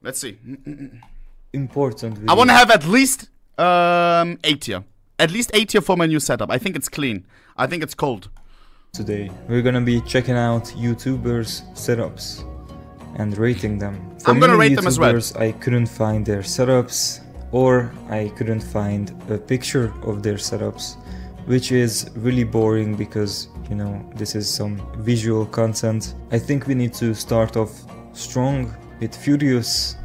Let's see. Important video. I want to have at least 8 tier. At least 8 tier for my new setup. I think it's clean. I think it's cold. Today we're gonna be checking out YouTubers' setups and rating them. For I'm gonna many rate them as well. I couldn't find their setups, or I couldn't find a picture of their setups, which is really boring because, you know, this is some visual content. I think we need to start off strong with Furious.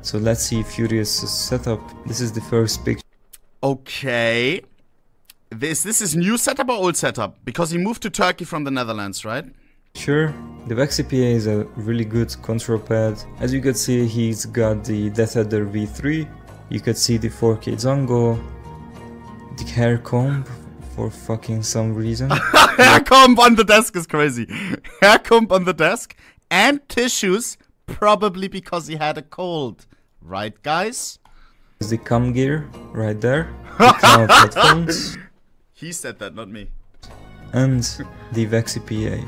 So let's see Furious's setup. This is the first picture. Okay. This is new setup or old setup? Because he moved to Turkey from the Netherlands, right? Sure, the VXCPA is a really good control pad. As you can see, he's got the Death Adder V3. You could see the 4K Zango, the hair comb for fucking some reason. Hair comb on the desk is crazy. Hair comb on the desk and tissues, probably because he had a cold. Right, guys? There's the cam gear right there. The cloud headphones. He said that, not me. And the VXCPA,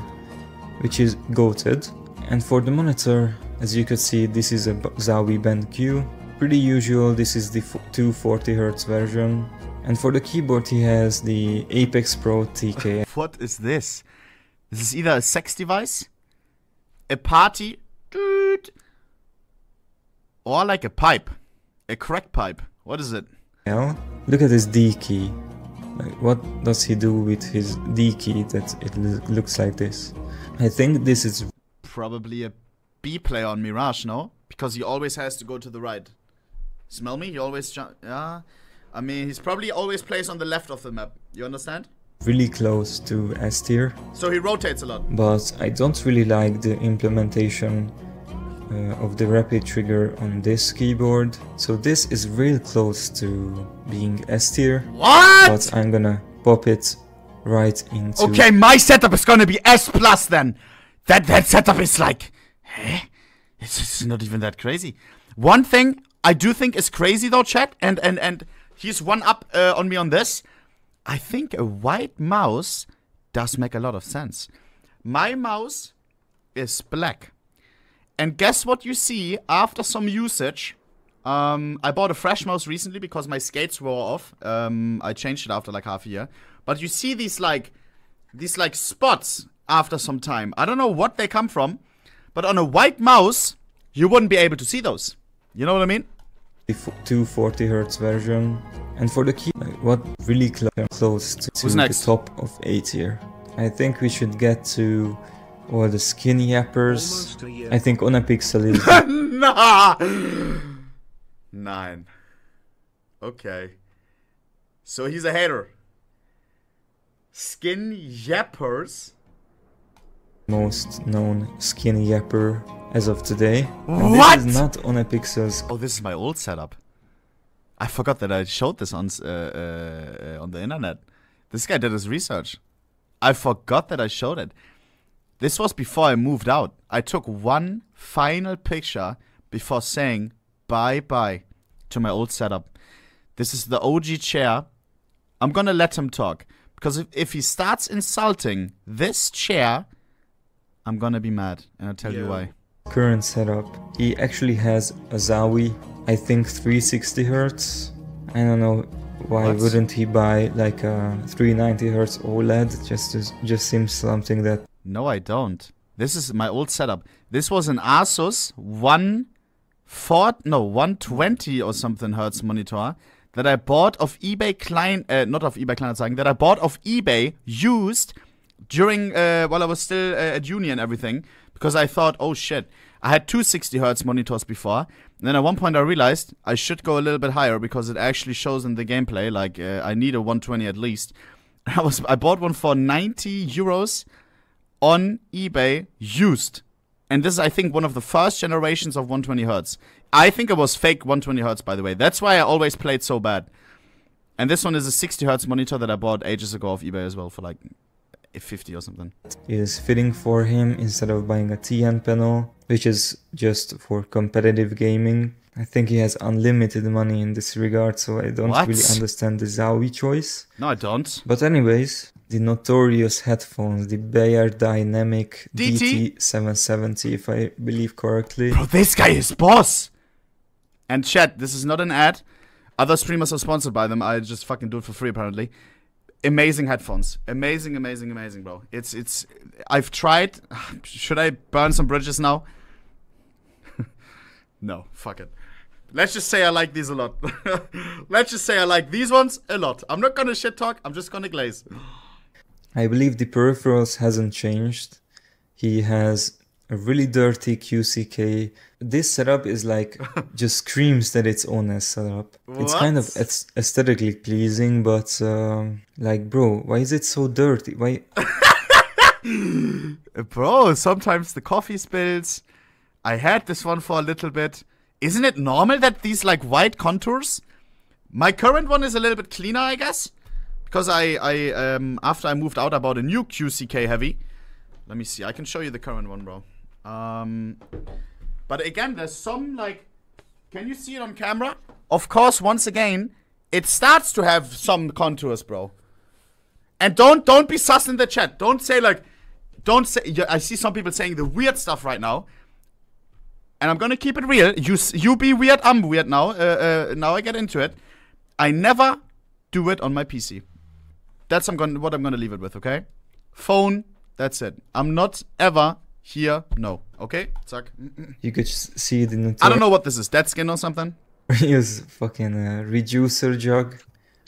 which is goated. And for the monitor, as you can see, this is a Zowie BenQ. Pretty usual, this is the 240Hz version. And for the keyboard, he has the Apex Pro TK. What is this? This is either a sex device, a party, or like a pipe. A crack pipe. What is it? Look at his D key. Like, what does he do with his D key that it looks like this? I think this is probably a B player on Mirage, no? Because he always has to go to the right. Smell me? He always yeah. I mean, he's probably always plays on the left of the map. You understand? Really close to S tier. So he rotates a lot. But I don't really like the implementation of the rapid trigger on this keyboard. So this is real close to being S tier. What? But I'm gonna pop it right into... Okay, my setup is gonna be S plus then. That setup is like... Eh? It's not even that crazy. One thing I do think is crazy though, chat, and he's one up on me on this. I think a white mouse does make a lot of sense. My mouse is black. And guess what you see after some usage? I bought a fresh mouse recently because my skates wore off. I changed it after like half a year. But you see these like spots after some time. I don't know what they come from. But on a white mouse, you wouldn't be able to see those. You know what I mean? The 240Hz version. And for the key, what really close to the top of A tier. I think we should get to... or the skinny yappers. I think ohnePixel is... Nah! 9. Okay. So he's a hater. Skin yappers? Most known skinny yapper as of today. And what? This is not ohnePixel's... Oh, this is my old setup. I forgot that I showed this on the internet. This guy did his research. I forgot that I showed it. This was before I moved out. I took one final picture before saying bye-bye to my old setup. This is the OG chair. I'm gonna let him talk. Because if he starts insulting this chair, I'm gonna be mad. And I'll tell you why. Current setup. He actually has a Zowie, I think 360Hz. I don't know why wouldn't he buy like a 390Hz OLED. Just seems something that... No, I don't. This is my old setup. This was an Asus 120 or something Hertz monitor that I bought off eBay not off eBay Kleinanzeigen, that I bought off eBay used during while I was still at uni and everything, because I thought, oh shit, I had two 60 Hertz monitors before. And then at one point I realized I should go a little bit higher because it actually shows in the gameplay like I need a 120 at least. I bought one for 90 euros on eBay used. And this is, I think, one of the first generations of 120 Hertz. I think it was fake 120 Hertz, by the way. That's why I always played so bad. And this one is a 60 Hertz monitor that I bought ages ago off eBay as well for like 50 or something. Is fitting for him instead of buying a TN panel, which is just for competitive gaming. I think he has unlimited money in this regard, so I don't really understand the Zowie choice. No, I don't. But anyways, the notorious headphones, the Bayer Dynamic DT? DT770, if I believe correctly. Bro, this guy is boss! And chat, this is not an ad. Other streamers are sponsored by them. I just fucking do it for free, apparently. Amazing headphones. Amazing, amazing, amazing, bro. It's I've tried. Should I burn some bridges now? No, fuck it. Let's just say I like these a lot. Let's just say I like these ones a lot. I'm not gonna shit talk, I'm just gonna glaze. I believe the peripherals hasn't changed. He has a really dirty QCK. This setup is like, just screams that it's ohne setup. It's kind of aesthetically pleasing, but like, bro, why is it so dirty? Why? Bro, sometimes the coffee spills. I had this one for a little bit. Isn't it normal that these like white contours? My current one is a little bit cleaner, I guess. Because I after I moved out, I bought a new QCK heavy. Let me see, I can show you the current one, bro. But again, there's some like, can you see it on camera? Of course, once again, it starts to have some contours, bro. And don't be sus in the chat. Don't say like, I see some people saying the weird stuff right now. And I'm gonna keep it real. You be weird, I'm weird now. Now I get into it. I never do it on my PC. That's what I'm gonna leave it with, okay? Phone, that's it. I'm not ever here, no. Okay? Zack. You could see the I don't know what this is. Dead skin or something? Use fucking reducer jug.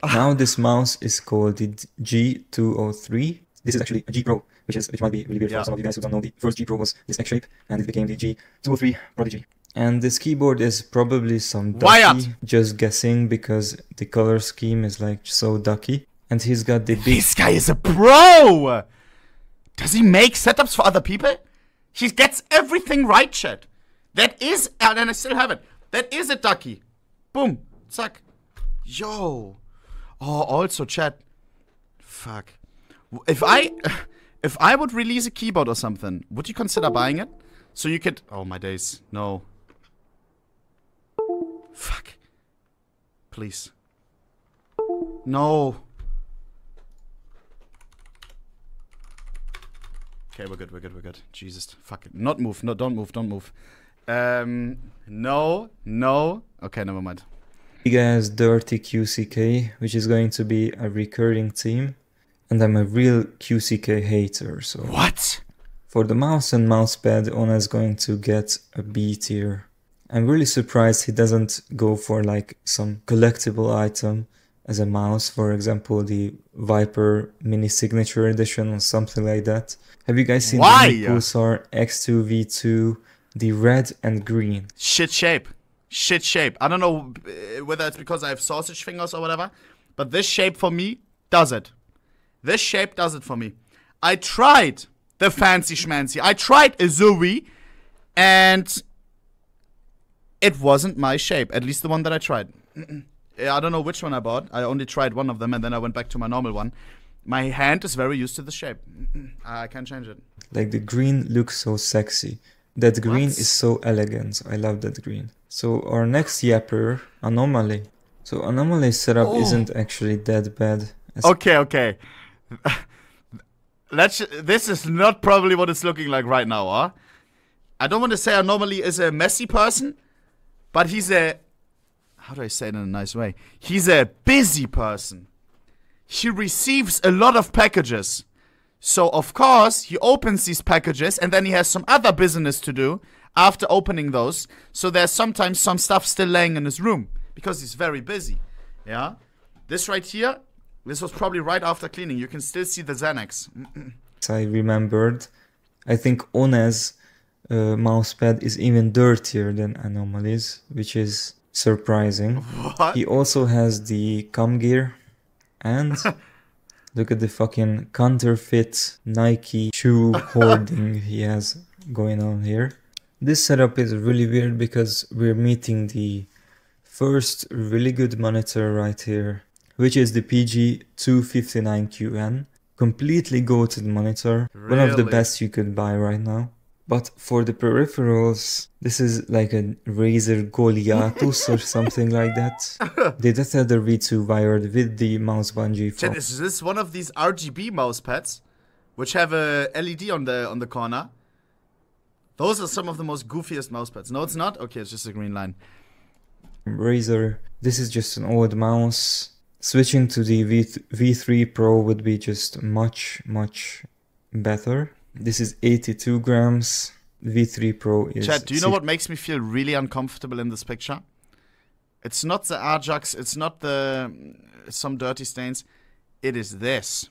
Now this mouse is called the G203. This is actually a G Pro, which might be really weird for some of you guys who don't know. The first G Pro was this X shape, and it became the G203 Prodigy. And this keyboard is probably some ducky, just guessing, because the color scheme is like so ducky. And he's got the big... This guy is a pro! Does he make setups for other people? He gets everything right, chat. That is, and I still have it. That is a ducky. Boom. Zack. Yo. Oh, also, chat. Fuck. If I would release a keyboard or something, would you consider buying it? So you could... Oh, my days. No. Fuck. Please. No. Okay, we're good. Jesus. Fuck it. Not move. No, don't move. No. Okay, never mind. Big ass dirty QCK, which is going to be a recurring theme. And I'm a real QCK hater, so... What? For the mouse and mousepad, ohne is going to get a B tier. I'm really surprised he doesn't go for like some collectible item as a mouse, for example the Viper Mini Signature Edition or something like that. Have you guys seen the Pulsar X2 V2, the red and green? Shit shape. I don't know whether it's because I have sausage fingers or whatever, but this shape for me does it. This shape does it for me. I tried the fancy schmancy. I tried a Zoe, and it wasn't my shape. At least the one that I tried. I don't know which one I bought. I only tried one of them, and then I went back to my normal one. My hand is very used to the shape. I can't change it. Like the green looks so sexy. That green is so elegant. I love that green. So our next yapper, Anomaly. So Anomaly's setup isn't actually that bad. Okay. This is not probably what it's looking like right now, huh? I don't want to say Anomaly is a messy person, but he's a... How do I say it in a nice way? He's a busy person. He receives a lot of packages. So, of course, he opens these packages and then he has some other business to do after opening those. So there's sometimes some stuff still laying in his room because he's very busy. Yeah? This right here, this was probably right after cleaning. You can still see the Xanax. I remembered. I think ohne's mousepad is even dirtier than Anomaly's, which is surprising. What? He also has the cam gear and look at the fucking counterfeit Nike shoe hoarding he has going on here. This setup is really weird because we're meeting the first really good monitor right here, which is the PG259QN. Completely goated monitor. Really? One of the best you could buy right now. But for the peripherals, this is like a Razer Goliathus or something like that. They just had the V2 wired with the mouse bungee. Chat, is this one of these RGB mouse pads, which have a LED on the corner? Those are some of the most goofiest mouse pads. No, it's not? Okay, it's just a green line. Razer. This is just an old mouse. Switching to the V3 Pro would be just much better. This is 82 grams. V3 Pro is... Chat, do you know what makes me feel really uncomfortable in this picture? It's not the Ajax, it's not the some dirty stains. It is this.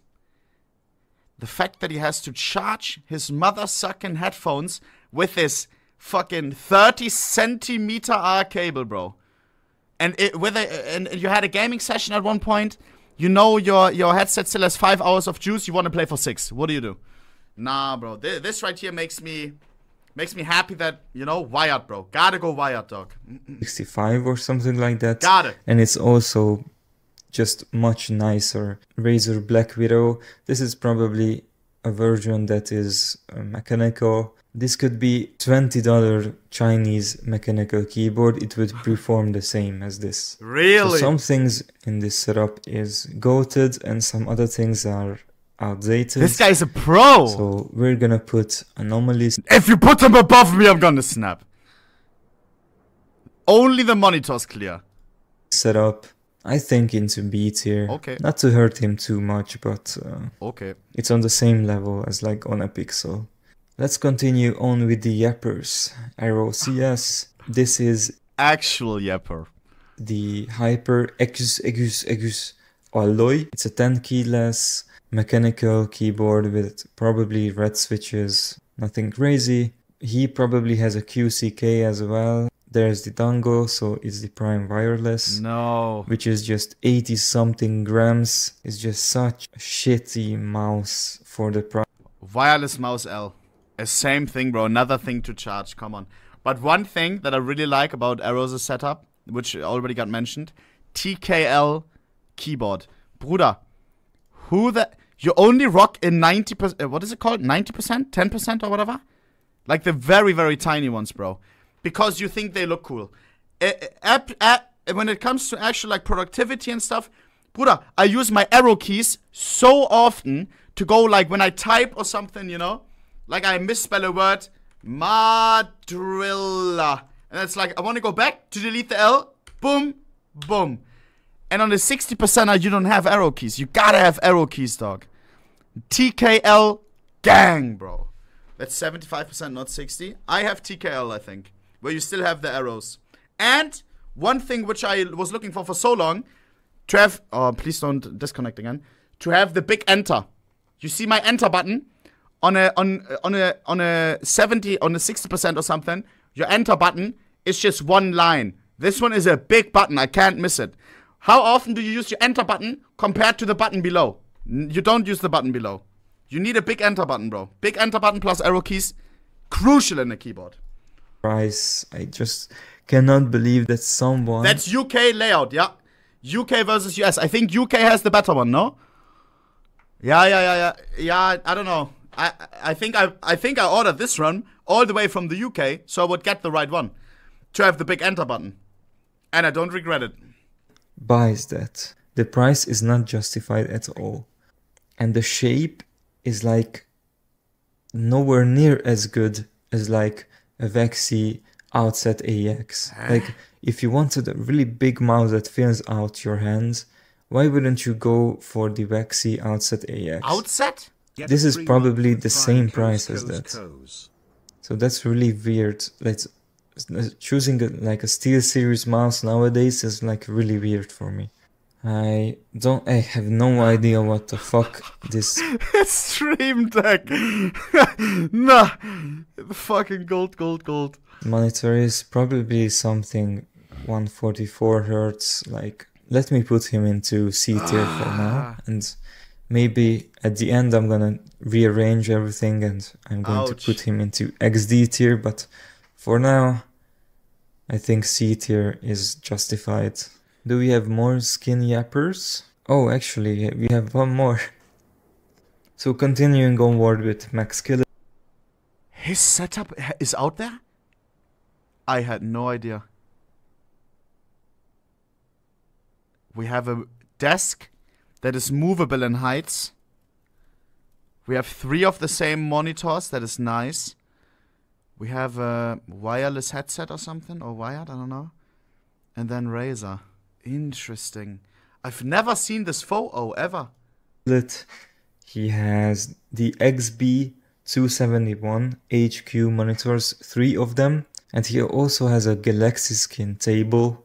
The fact that he has to charge his mother-sucking headphones with this fucking 30 centimeter R cable, bro. And you had a gaming session at one point. You know your headset still has 5 hours of juice. You want to play for 6. What do? Nah, bro. This right here makes me happy that, you know, wired, bro. Gotta go wired, dog. 65 or something like that. Got it. And it's also just much nicer. Razer Black Widow. This is probably a version that is mechanical. This could be $20 Chinese mechanical keyboard. It would perform the same as this. Really? So some things in this setup is goated and some other things are outdated. This guy's a pro. So we're gonna put anomalies. If you put him above me, I'm gonna snap. Only the monitor's clear. Setup, I think, into B tier. Okay. Not to hurt him too much, but okay. It's on the same level as like ohnePixel. Let's continue on with the yappers. Arrow CS. This is actual yapper. The Hyper X Alloy. It's a 10 keyless mechanical keyboard with probably red switches. Nothing crazy. He probably has a QCK as well. There's the dongle, so it's the Prime Wireless. No. Which is just 80 something grams. It's just such a shitty mouse for the price. Wireless mouse L. Same thing, bro. Another thing to charge. Come on. But one thing that I really like about Arrow's setup, which already got mentioned, TKL keyboard. Bruder, you only rock in 90%, what is it called? 90%? 10% or whatever? Like the very, very tiny ones, bro. Because you think they look cool. When it comes to actual like productivity and stuff, Bruder, I use my arrow keys so often to go like when I type or something, you know? Like I misspell a word, madrilla. And it's like, I want to go back to delete the L. Boom, boom. And on the 60%, you don't have arrow keys. You gotta have arrow keys, dog. TKL gang, bro. That's 75%, not 60. I have TKL, I think, where you still have the arrows. And one thing which I was looking for so long, to have, oh, please don't disconnect again, to have the big enter. You see my enter button? On a 60% or something, your enter button is just one line. This one is a big button. I can't miss it. How often do you use your enter button compared to the button below? You don't use the button below. You need a big enter button, bro. Big enter button plus arrow keys, crucial in a keyboard. Price. I just cannot believe that someone... That's UK layout, yeah. UK versus US. I think UK has the better one, no? Yeah, I don't know. I think I ordered this run all the way from the UK, so I would get the right one to have the big enter button, and I don't regret it. Buys that. The price is not justified at all, and the shape is like nowhere near as good as like a Vexy Outset AX. Like if you wanted a really big mouse that fills out your hands, why wouldn't you go for the Vexy Outset AX? Outset? This is probably the same price as that. So that's really weird. Choosing like a SteelSeries mouse nowadays is like really weird for me. I have no idea what the fuck this... Stream Deck! Nah! Fucking gold. Monitor is probably something 144 Hz. Like, let me put him into C tier for now. And maybe at the end I'm gonna rearrange everything and I'm going to put him into XD tier, but for now I think C tier is justified. Do we have more skin yappers? Oh, actually we have one more. So continuing onward with Max Killer. His setup is out there? I had no idea. We have a desk that is movable in heights. We have 3 of the same monitors. That is nice. We have a wireless headset or something. Or wired, I don't know. And then Razer. Interesting. I've never seen this photo, ever. He has the XB271 HQ monitors, 3 of them. And he also has a Galaxy Skin table,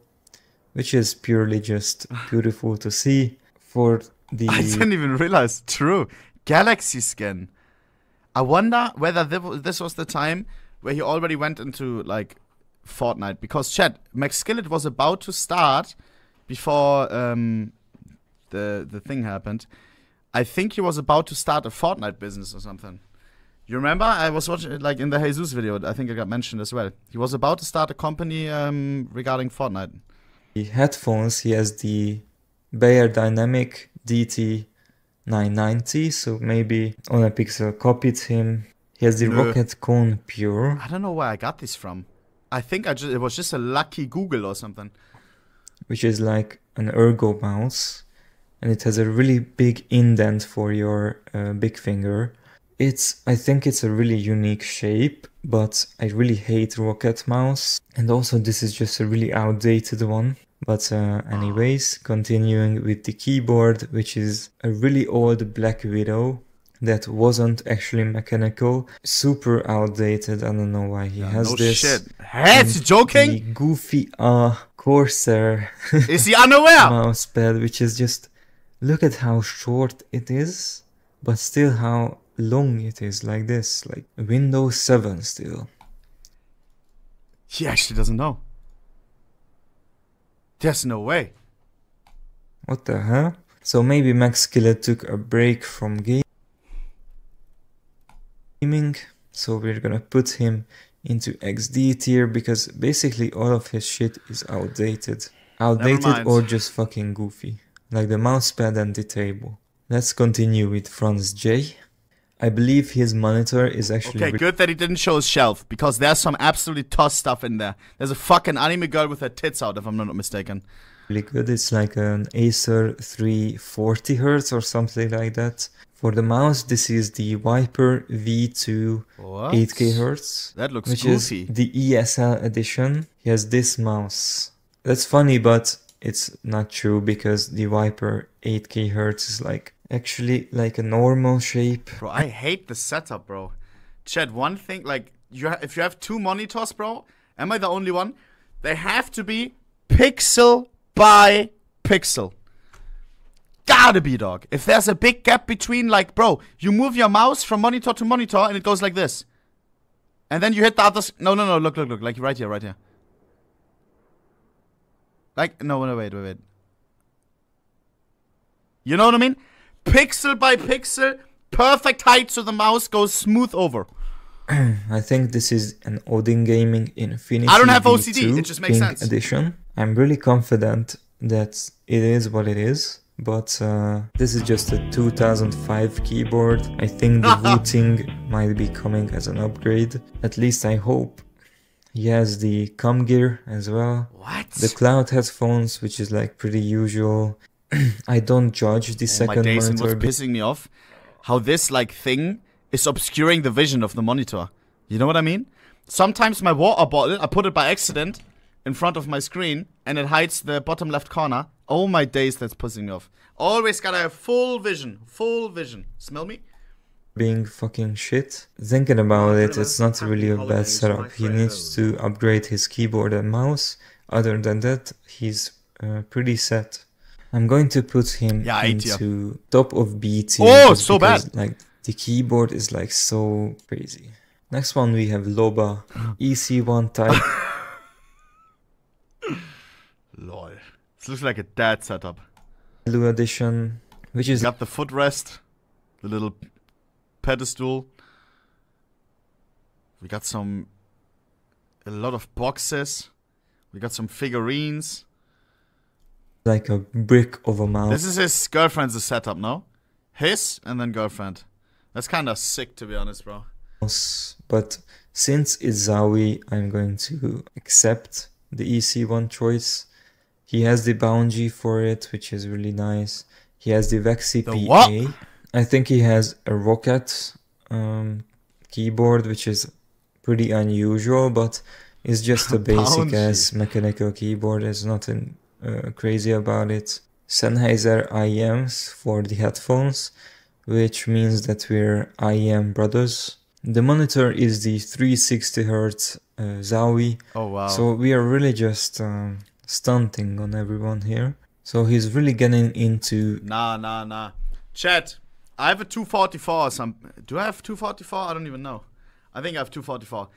which is purely just beautiful to see. For the... I didn't even realize. True. Galaxy Skin. I wonder whether this was the time where he already went into, like, Fortnite. Because, chat, Max Skillet was about to start before the thing happened. I think he was about to start a Fortnite business or something. You remember? I was watching it, like, in the Jesus video. I think it got mentioned as well. He was about to start a company regarding Fortnite. The headphones, he has the Bayer Dynamic DT990, so maybe ohnePixel copied him. He has the Rocket Cone Pure. I don't know where I got this from. I think it was just a lucky Google or something. Which is like an ergo mouse. And it has a really big indent for your big finger. I think it's a really unique shape, but I really hate Rocket Mouse. And also this is just a really outdated one. But anyways, continuing with the keyboard, which is a really old Black Widow that wasn't actually mechanical. Super outdated, I don't know why he has this. No shit. Hey, is he joking? The goofy Corsair is he unaware? mousepad, which is just... Look at how short it is, but still how long it is, like this. Like Windows 7 still. He actually doesn't know. There's no way. What the hell? So maybe Max Skillet took a break from gaming. So we're gonna put him into XD tier because basically all of his shit is outdated. Outdated or just fucking goofy. Like the mousepad and the table. Let's continue with Franz J. I believe his monitor is actually... Okay, good that he didn't show his shelf, because there's some absolutely toss stuff in there. There's a fucking anime girl with her tits out, if I'm not mistaken. Really good. It's like an Acer 340Hz or something like that. For the mouse, this is the Viper V2 8K That looks which goofy. Is the ESL edition. He has this mouse. That's funny, but it's not true because the Viper 8K Hz is like actually like a normal shape. Bro, I hate the setup, bro. Chad, one thing, like, if you have 2 monitors, bro, am I the only one? They have to be pixel by pixel. Gotta be, dog. If there's a big gap between, like, bro, you move your mouse from monitor to monitor and it goes like this. And then you hit the other... No, look. Like, right here. Like, no, wait. You know what I mean? Pixel by pixel, perfect height so the mouse goes smooth over. I think this is an Odin Gaming Infinity I don't have V2 OCD, it just makes Pink sense. Edition. I'm really confident that it is what it is. But this is just a 2005 keyboard. I think the routing might be coming as an upgrade. At least I hope. He has the com gear as well. What? The cloud headphones, which is like pretty usual. I don't judge the second monitor. And what's pissing me off, how this like thing is obscuring the vision of the monitor. You know what I mean? Sometimes my water bottle, I put it by accident in front of my screen and it hides the bottom left corner. Oh my days, that's pissing me off. Always gotta have full vision. Smell me? Being fucking shit. Thinking about it, it's not really a bad setup. He needs to upgrade his keyboard and mouse. Other than that, he's pretty set. I'm going to put him into top of B tier. Oh, so bad! Like the keyboard is like so crazy. Next one we have Loba EC1 type. Lol. This looks like a dad setup. Blue edition, which is got the footrest, the little pedestal. We got a lot of boxes. We got some figurines. Like a brick of a mouse. This is his girlfriend's setup, no? His and then girlfriend. That's kind of sick, to be honest, bro. But since it's Zowie, I'm going to accept the EC1 choice. He has the boundary for it, which is really nice. He has the Vexy PA. I think he has a rocket keyboard, which is pretty unusual, but it's just a basic ass mechanical keyboard. There's nothing crazy about it. Sennheiser IEMs for the headphones, which means that we're IEM brothers. The monitor is the 360Hz Zowie. Oh wow. So we are really just stunting on everyone here. So he's really getting into... Nah. Chat, I have a 244 or something. Do I have 244? I don't even know. I think I have 244.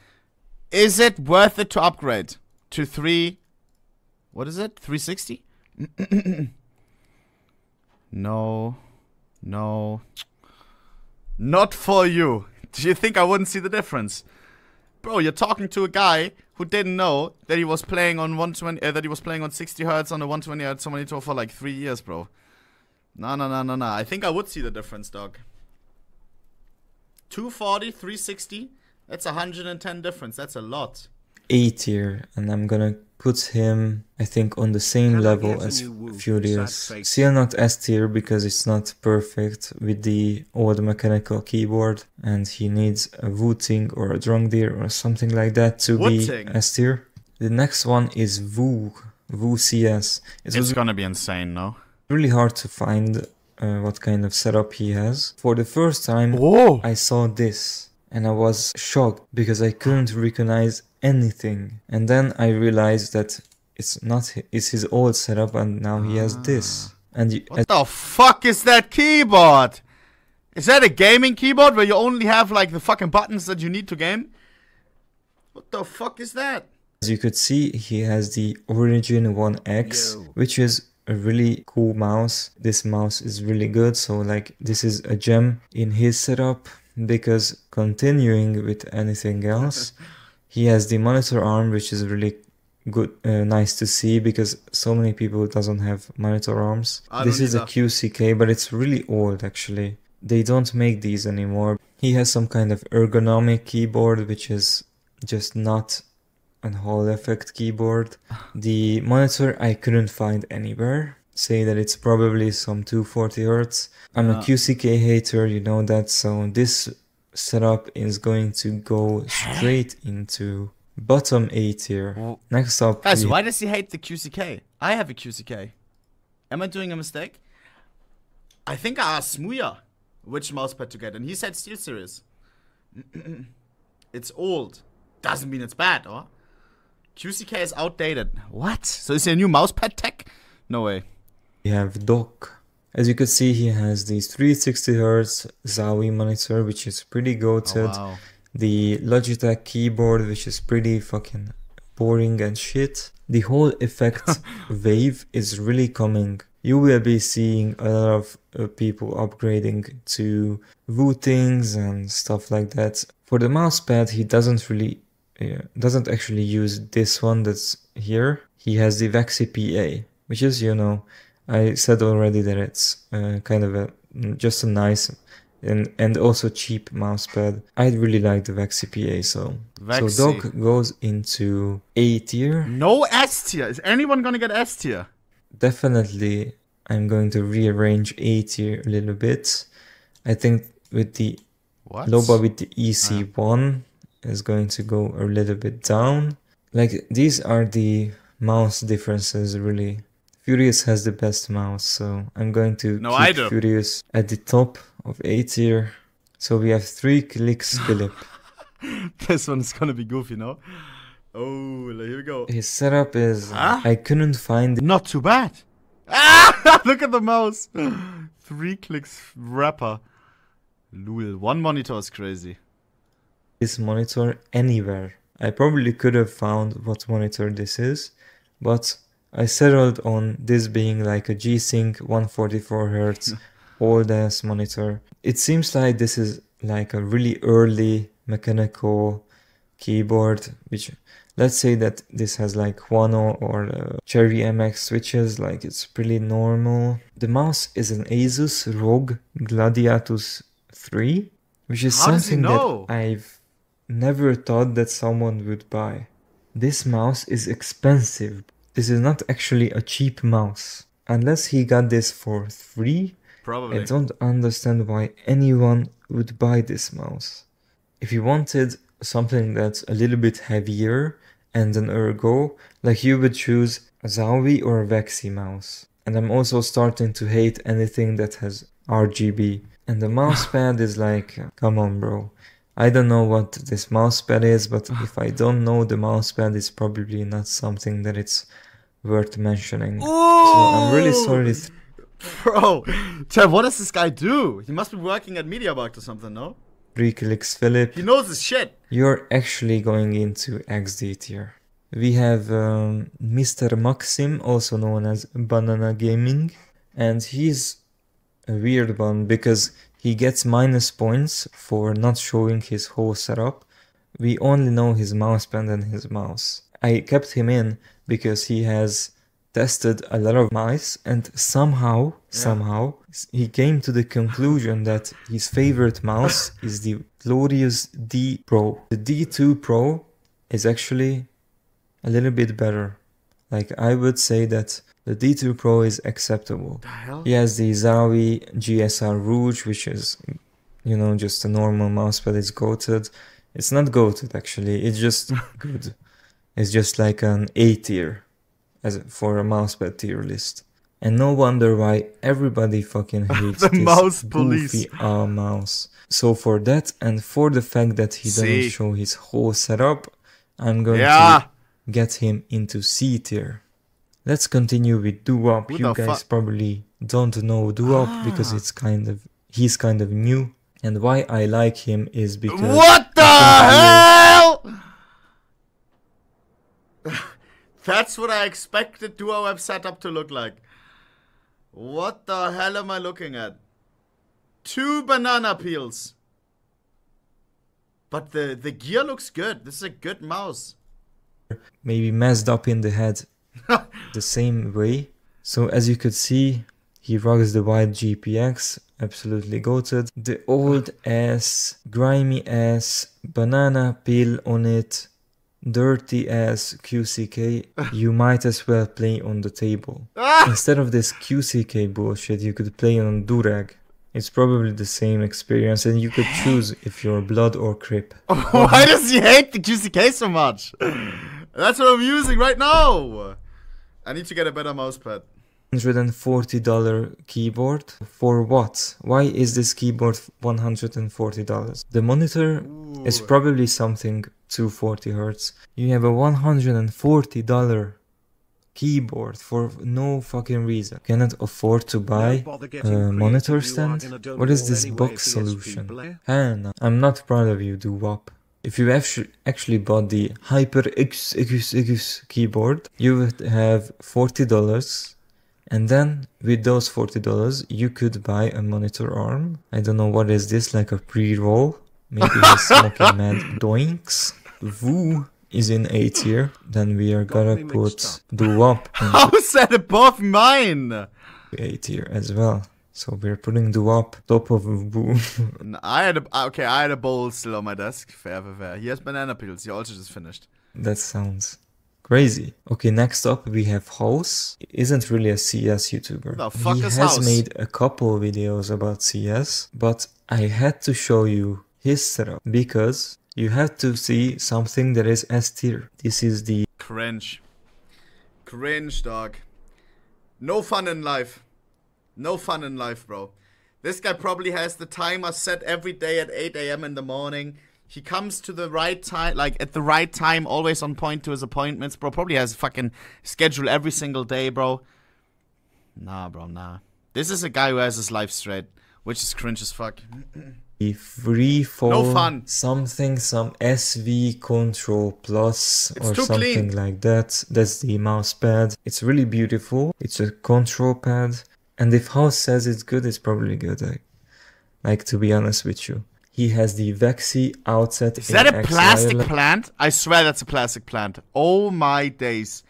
Is it worth it to upgrade to 360? No. Not for you. Do you think I wouldn't see the difference? Bro, you're talking to a guy who didn't know that he was playing on 120, that he was playing on 60 Hz on a 120 Hz monitor for like 3 years, bro. No. I think I would see the difference, dog. 240, 360. That's 110 difference. That's a lot. A tier, and I'm gonna put him, I think, on the same level as Furious. Still not S tier because it's not perfect with the old mechanical keyboard, and he needs a Wooting or a Drungdir or something like that to be S tier. The next one is Woo CS. It's gonna be insane, no? Really hard to find what kind of setup he has. For the first time, I saw this. And I was shocked because I couldn't recognize anything. And then I realized that it's his old setup, and now he has this. And what the fuck is that keyboard? Is that a gaming keyboard where you only have like the fucking buttons that you need to game? What the fuck is that? As you could see, he has the Origin 1X, which is a really cool mouse. This mouse is really good, so like this is a gem in his setup. Because continuing with anything else, he has the monitor arm, which is really good, nice to see, because so many people doesn't have monitor arms. This is a QCK, but it's really old actually. They don't make these anymore. He has some kind of ergonomic keyboard, which is just not a Hall effect keyboard. The monitor I couldn't find anywhere. Say that it's probably some 240 Hz. I'm a QCK hater, you know that, so this setup is going to go straight into bottom A tier. Next up, guys, why does he hate the QCK? I have a QCK. Am I doing a mistake? I think I asked Smuya which mousepad to get, and he said SteelSeries. It's old. Doesn't mean it's bad, or? QCK is outdated. What? So is there a new mousepad tech? No way. We have Doc. As you can see, he has this 360Hz Zowie monitor, which is pretty goated. Oh, wow. The Logitech keyboard, which is pretty fucking boring and shit. The whole effect wave is really coming. You will be seeing a lot of people upgrading to Wootings and stuff like that. For the mousepad, he doesn't actually use this one that's here. He has the Vexy PA, which is, you know, I said already that it's kind of just a nice and also cheap mousepad. I really like the Vexy PA, so Doc goes into A tier. No S tier. Is anyone gonna get S tier? Definitely, I'm going to rearrange A tier a little bit. I think with the Loba with the EC1 is going to go a little bit down. Like, these are the mouse differences, really. Furious has the best mouse, so I'm going to keep Furious at the top of A tier. So we have 3 clicks Philip. This one's gonna be goofy, no? Oh, here we go. His setup is... I couldn't find... Not too bad. Ah, look at the mouse. 3 clicks rapper. Lul, one monitor is crazy. This monitor anywhere. I probably could have found what monitor this is, but I settled on this being like a G-Sync 144Hz old ass monitor. It seems like this is like a really early mechanical keyboard, which, let's say that this has like Huano or Cherry MX switches, like it's pretty normal. The mouse is an Asus ROG Gladiatus 3, which is How does he something know? that I've never thought that someone would buy. This mouse is expensive. This is not actually a cheap mouse. Unless he got this for free, Probably. I don't understand why anyone would buy this mouse. If you wanted something that's a little bit heavier and an ergo, like you would choose a Zowie or a Vexi mouse. And I'm also starting to hate anything that has RGB. And the mousepad is like, come on bro. I don't know what this mousepad is, but if I don't know the mousepad, it's probably not something that it's worth mentioning. Ooh! So I'm really sorry. Bro, Trev, what does this guy do? He must be working at MediaMarkt or something, no? 3 clicks Philip. He knows his shit. You're actually going into XD tier. We have Mr. Maxim, also known as Banana Gaming, and he's a weird one because he gets minus points for not showing his whole setup. We only know his mousepad and his mouse. I kept him in because he has tested a lot of mice and somehow he came to the conclusion that his favorite mouse is the glorious D Pro. The D2 Pro is actually a little bit better. Like, I would say that the D2 Pro is acceptable. The hell? He has the Zowie GSR Rouge, which is, you know, just a normal mousepad. It's goated. It's not goated actually, it's just good. It's just like an A tier for a mousepad tier list. And no wonder why everybody fucking hates the this mouse goofy mouse. So for that and for the fact that he doesn't show his whole setup, I'm going to get him into C tier. Let's continue with Duop. You guys probably don't know Duop because he's kind of new. And why I like him is because... What the hell? That's what I expected Duo Web setup to look like. What the hell am I looking at? 2 banana peels. But the gear looks good. This is a good mouse. Maybe messed up in the head the same way. So as you could see, he rocks the white GPX, absolutely goated. The old ass, grimy ass, banana peel on it, dirty ass QCK, you might as well play on the table. Instead of this QCK bullshit, you could play on Durag. It's probably the same experience and you could choose if you're blood or crip. Why does he hate the QCK so much? That's what I'm using right now. I need to get a better mousepad. $140 keyboard. For what? Why is this keyboard $140? The monitor is probably something 240 Hz. You have a $140 keyboard for no fucking reason. Cannot afford to buy a monitor stand? What is this box solution? And I'm not proud of you, Duwop. If you actually bought the HyperX keyboard, you would have $40. And then with those $40, you could buy a monitor arm. I don't know what is this, like a pre-roll. Maybe he's smoking mad doinks. Woo is in A tier. Then we are gonna put Duop in How is that above mine? A tier as well. So we're putting Duop top of Woo. I had a bowl still on my desk. Fair. He has banana peels. He also just finished. That sounds crazy. Okay, next up we have House. He isn't really a CS YouTuber. The fuck he is has House? made a couple videos about CS, but I had to show you his setup because you have to see something that is S tier. This is the cringe. Cringe, dog. No fun in life. No fun in life, bro. This guy probably has the timer set every day at 8 AM in the morning. He comes to the right time, like at the right time, always on point to his appointments, bro. Probably has a fucking schedule every single day, bro. Nah, bro, nah. This is a guy who has his life straight, which is cringe as fuck. free fall, No fun. some SV Control Plus It's or too something clean. like that. That's the mouse pad. It's really beautiful. It's a control pad. And if House says it's good, it's probably good. Like, to be honest with you. He has the Vexi outset. Is that a plastic plant? I swear that's a plastic plant. Oh my days.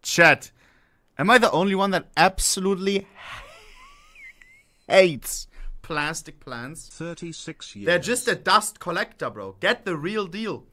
Chat. Am I the only one that absolutely hates plastic plants. 36 years. They're just a dust collector, bro. Get the real deal.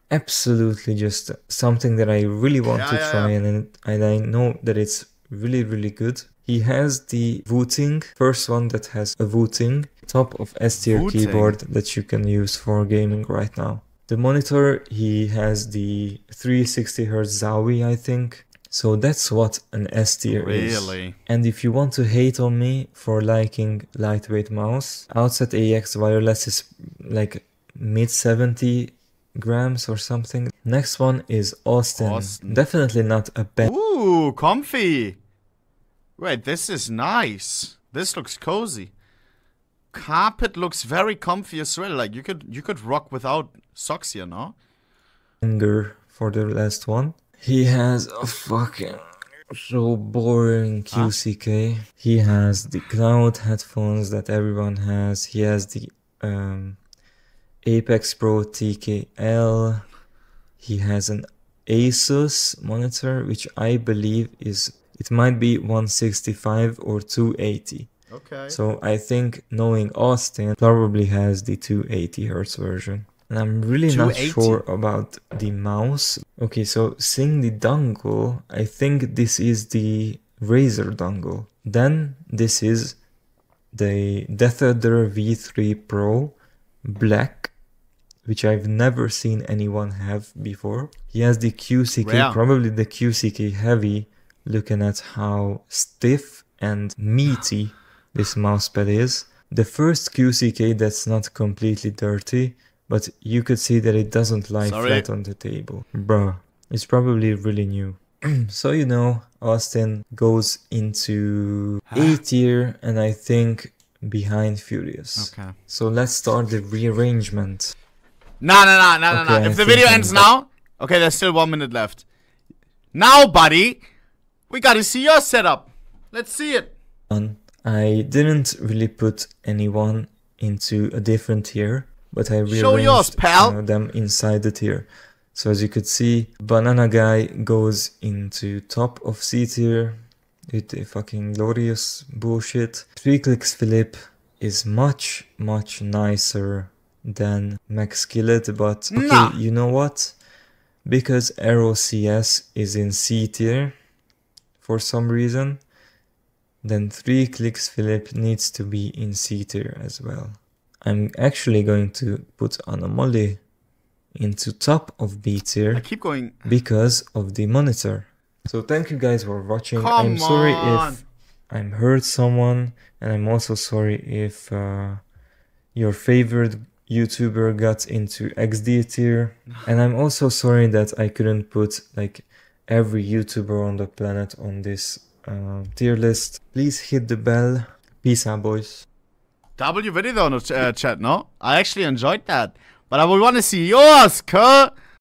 Absolutely just something that I really want to try, and I know that it's really, really good. He has the Wooting, first one that has a Wooting, top of S-tier keyboard that you can use for gaming right now. The monitor, he has the 360Hz Zowie, I think. So that's what an S-tier is. Really? And if you want to hate on me for liking lightweight mouse, Outset AX wireless is like mid 70 grams or something. Next one is Austin. Definitely not a bad. Ooh, comfy. Wait, this is nice. This looks cozy. Carpet looks very comfy as well. Like you could rock without socks here, no? Finger for the last one. He has a fucking so boring QCK. He has the cloud headphones that everyone has. He has the Apex Pro TKL. He has an Asus monitor, which I believe it might be 165 or 280. Okay. So I think, knowing Austin, probably has the 280 Hz version. And I'm really not sure about the mouse. Okay, so seeing the dongle, I think this is the Razer dongle. Then this is the Deathadder V3 Pro Black, which I've never seen anyone have before. He has the QCK, probably the QCK Heavy, looking at how stiff and meaty this mousepad is. The first QCK that's not completely dirty, but you could see that it doesn't lie flat on the table. Bruh, it's probably really new. So you know, Austin goes into A tier, and I think behind Furious. Okay. So let's start the rearrangement. No. If the video ends now, okay, there's still 1 minute left. Now, buddy, we gotta see your setup. Let's see it. I didn't really put anyone into a different tier, but I rearranged them inside the tier. So as you could see, Banana Guy goes into top of C tier with the fucking glorious bullshit. 3 Clicks Philip is much nicer than Max Skillet, but okay, you know what? Because Aero CS is in C tier for some reason, then 3 Clicks Philip needs to be in C tier as well. I'm actually going to put Anomaly into top of B tier. I keep going because of the monitor. So thank you guys for watching. I'm sorry if I'm hurt someone, and I'm also sorry if your favorite YouTuber got into XD tier. And I'm also sorry that I couldn't put like every YouTuber on the planet on this tier list. Please hit the bell. Peace out, boys. W video though in the chat, no? I actually enjoyed that. But I would want to see yours, cuh!